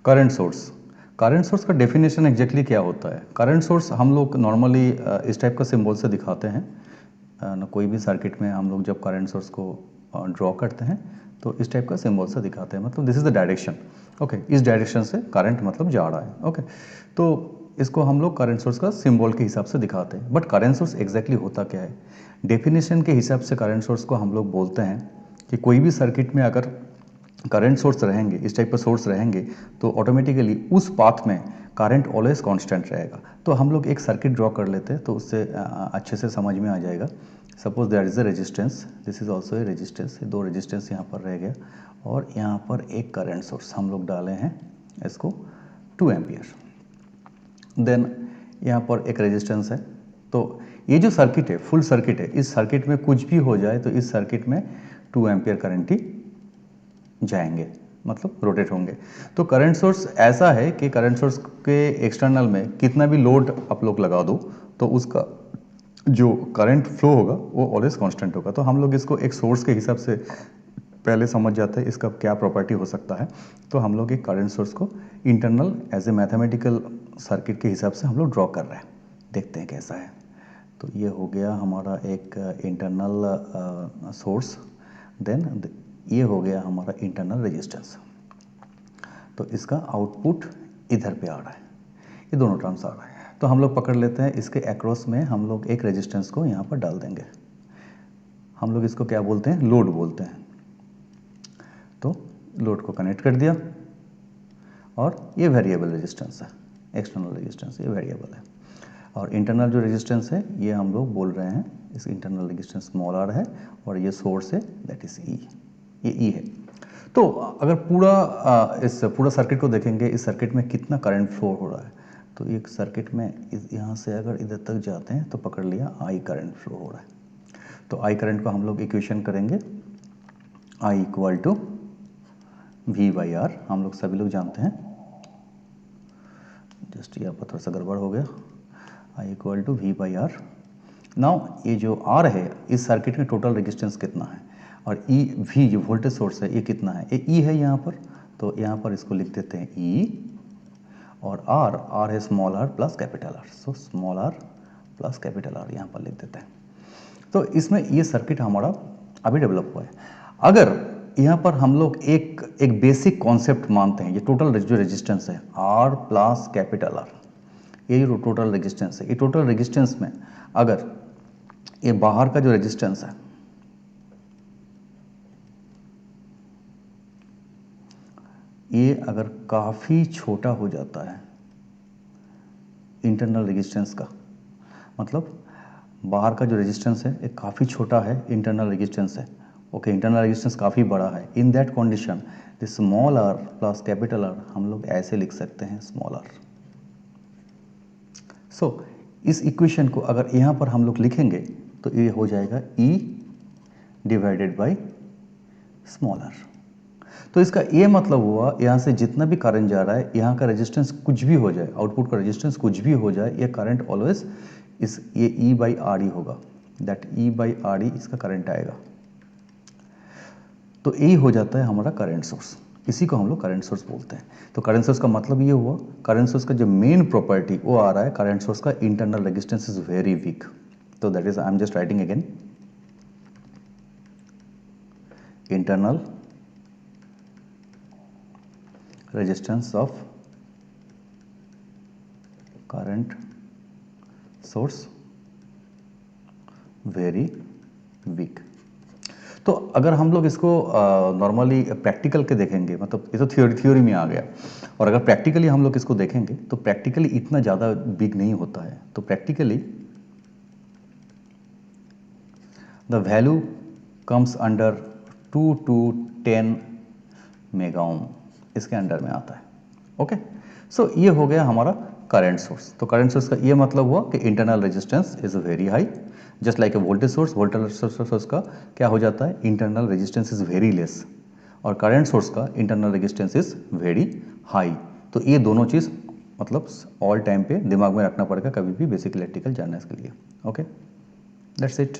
Current source का definition exactly क्या होता है? करंट सोर्स हम लोग नॉर्मली इस टाइप का सिंबल से दिखाते हैं ना। कोई भी सर्किट में हम लोग जब करंट सोर्स को ड्रॉ करते हैं तो इस टाइप का सिंबल से दिखाते हैं, मतलब this is the direction. Okay, इस डायरेक्शन से करंट मतलब जा रहा है। ओके, तो इसको हम लोग करंट सोर्स का सिंबल के हिसाब से दिखाते हैं। बट करंट सोर्स एग्जैक्टली होता क्या है? डेफिनेशन के हिसाब से करंट सोर्स को हम लोग बोलते हैं कि कोई भी सर्किट में अगर करंट सोर्स रहेंगे, इस टाइप का सोर्स रहेंगे, तो ऑटोमेटिकली उस पाथ में करंट ऑलवेज कांस्टेंट रहेगा। तो हम लोग एक सर्किट ड्रॉ कर लेते हैं तो उससे अच्छे से समझ में आ जाएगा। Suppose there is a resistance, this is also a resistance, दो रेजिस्टेंस यहाँ पर रह गया और यहाँ पर एक करंट सोर्स हम लोग डाले हैं, इसको 2 एम्पियर। देन यहाँ पर एक रेजिस्टेंस है। तो ये जो सर्किट है, फुल सर्किट है, इस सर्किट में कुछ भी हो जाए तो इस सर्किट में 2 एम्पियर करंट ही जाएंगे, मतलब रोटेट होंगे। तो करंट सोर्स ऐसा है कि करंट सोर्स के एक्सटर्नल में कितना भी लोड आप लोग लगा दो तो उसका जो करंट फ्लो होगा वो ऑलवेज कांस्टेंट होगा। तो हम लोग इसको एक सोर्स के हिसाब से पहले समझ जाते हैं इसका क्या प्रॉपर्टी हो सकता है। तो हम लोग एक करंट सोर्स को internal as a mathematical circuit के हिसाब से हम लोग ड्रॉ कर रहे हैं, देखते हैं कैसा है। तो ये हो गया हमारा एक इंटरनल सोर्स, देन ये हो गया हमारा इंटरनल रेजिस्टेंस। तो इसका आउटपुट इधर पे आ रहा है, ये दोनों टर्म्स आ रहा है। तो हम लोग पकड़ लेते हैं इसके अक्रॉस में हम लोग एक रेजिस्टेंस को यहाँ पर डाल देंगे। हम लोग इसको क्या बोलते हैं? लोड बोलते हैं। तो लोड को कनेक्ट कर दिया और ये वेरिएबल रेजिस्टेंस है, एक्सटर्नल रेजिस्टेंस ये वेरिएबल है। और इंटरनल जो रेजिस्टेंस है ये हम लोग बोल रहे हैं, इस इंटरनल रेजिस्टेंस स्मॉल आर है और ये सोर्स है दैट इज ई, ये ई है। तो अगर इस पूरा सर्किट को देखेंगे, इस सर्किट में कितना करंट फ्लो हो रहा है, तो एक सर्किट में यहाँ से अगर इधर तक जाते हैं तो पकड़ लिया आई करंट फ्लो हो रहा है। तो आई करंट को हम लोग इक्वेशन करेंगे I equal to V by R, हम लोग सभी लोग जानते हैं, जस्ट यहाँ पर थोड़ा सा गड़बड़ हो गया, I equal to V by R. Now ये जो आर है इस सर्किट में टोटल रेजिस्टेंस कितना है, और ई वी जो वोल्टेज सोर्स है ये कितना है, ये ई है यहाँ पर। तो यहाँ पर इसको लिख देते हैं ई, और आर है small R plus capital R, so small R plus capital R यहाँ पर लिख देते हैं। तो इसमें ये सर्किट हमारा अभी डेवलप हुआ है। अगर यहाँ पर हम लोग एक बेसिक कॉन्सेप्ट मानते हैं, ये टोटल जो रेजिस्टेंस है आर प्लस कैपिटल आर, ये जो टोटल रेजिस्टेंस है, ये टोटल रेजिस्टेंस में अगर ये बाहर का जो रेजिस्टेंस है ये अगर काफ़ी छोटा हो जाता है इंटरनल रेजिस्टेंस का, मतलब बाहर का जो रेजिस्टेंस है ये काफ़ी छोटा है, इंटरनल रेजिस्टेंस है, ओके, इंटरनल रेजिस्टेंस काफ़ी बड़ा है, in that condition the small R plus capital R हम लोग ऐसे लिख सकते हैं स्मॉल आर। सो इस इक्वेशन को अगर यहाँ पर हम लोग लिखेंगे तो ये हो जाएगा E divided by small R. तो इसका ये मतलब हुआ यहाँ से जितना भी करंट जा रहा है, यहाँ का रेजिस्टेंस कुछ भी हो जाए, आउटपुट का रेजिस्टेंस कुछ भी हो जाए, ये करंट ऑलवेज ये E बाई आर ही होगा, दैट E बाई आर ही इसका करंट आएगा। तो यही हो जाता है हमारा करंट सोर्स, इसी को हम लोग करंट सोर्स बोलते हैं। तो करंट सोर्स का मतलब ये हुआ, करंट सोर्स का जो मेन प्रॉपर्टी वो आ रहा है, करंट सोर्स का internal resistance is very weak. तो that is I am just writing again, internal resistance of current source very weak। तो अगर हम लोग इसको नॉर्मली प्रैक्टिकल के देखेंगे, मतलब ये तो थ्योरी में आ गया, और अगर प्रैक्टिकली हम लोग इसको देखेंगे तो प्रैक्टिकली इतना ज़्यादा बिग नहीं होता है। तो practically the value comes under 2 to 10 mega ohm, इसके अंडर में आता है। ओके, सो ये हो गया हमारा करंट सोर्स। तो करंट सोर्स का ये मतलब हुआ कि internal resistance is very high, just like a voltage source. Voltage source का क्या हो जाता है, internal resistance is very less, और करंट सोर्स का internal resistance is very high. तो ये दोनों चीज़ मतलब ऑल टाइम पे दिमाग में रखना पड़ेगा कभी भी बेसिक इलेक्ट्रिकल जानने के लिए। Okay, that's it.